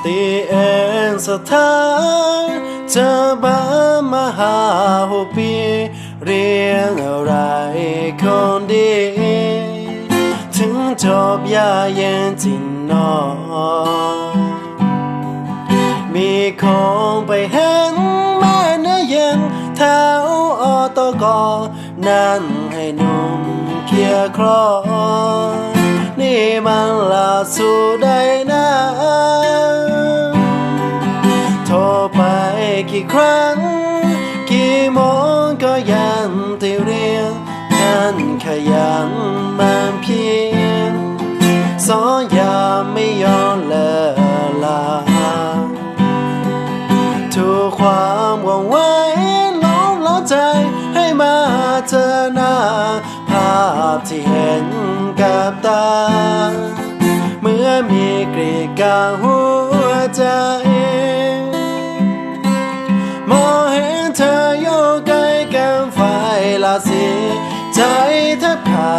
ตีเองสถานเธอบ้ามหาหัวปีเรียงอะไรคนดีถึงจบยาเย็นจริงนอมีคงไปเห็นแม่เนื้อเย็นเท้าออตกอนั่นให้หนุ่มเคียคลอนี่มันล่าสู่ได้นะโทรไปกี่ครั้งกี่โมงก็ยังที่เรียนนั้นขยันมันเพียงสองยามไม่ยอมเลิกลาทุกความหวังไว้ล้อมล้อใจให้มาเจอหน้าภาพที่เห็นกับตาเมื่อมีกรีดกลางหัวใจมองเห็นเธออยู่ใกล้กันไฟลาสีใจแทบขา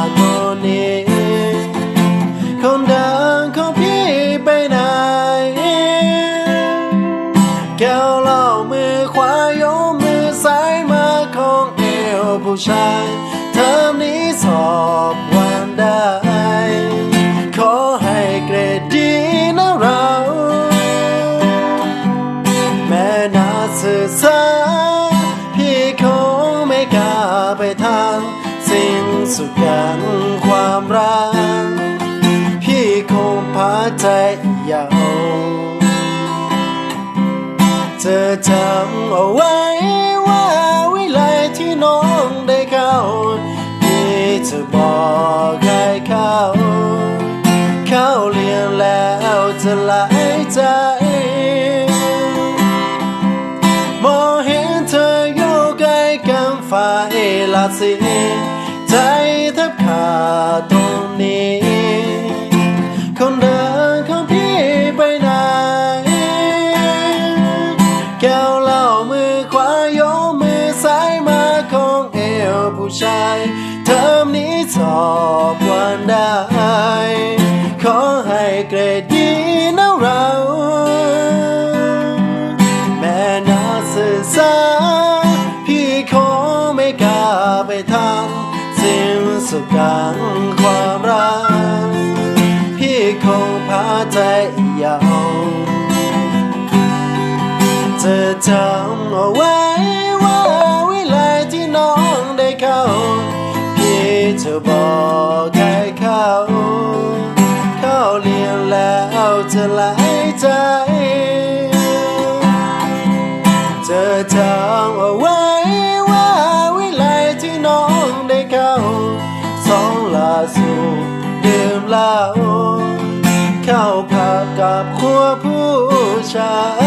ดคนนี้คนดังของพี่ไปไหนแก้วเหล้ามือขวายกมือซ้ายมาของเอวผู้ชายเทอมนี้สอบวันได้ขอให้เกรดดีนะเราแม่น่าสื่อสารพี่คงไม่กล้าไปทางสิ้นสุดกันความรักพี่คงพาใจยาวเธอจำเอาไว้ว่าวิไลที่น้องได้เข้าพี่จะบอกให้เข้าเรียนแล้วจะหลายใจมองเห็นเธออยู่ใกล้กันฝ่ายลาสีใจแทบขาดตรงนี้คนเดินของพี่ไปไหนแก้วเหล้ามือขวายกมือซ้ายมาของเอวผู้ชายเทอมนี้สอบวันได้ขอให้เกรดดีนะเราแม่น่าสื่อสารพี่คงไม่กล้าไปทำสิ้นสุดกันความรักพี่คงพาใจยาวเธอจำเอาไว้ว่าวิไลที่น้องได้เข้าพี่จะบอกให้เข้าเรียนแล้วจะหลายใจเธอจำเอาไว้ว่าวิไลที่น้องได้เข้าสองลาสู่ดื่มเหล้าเข้าพักกับครัวผู้ชาย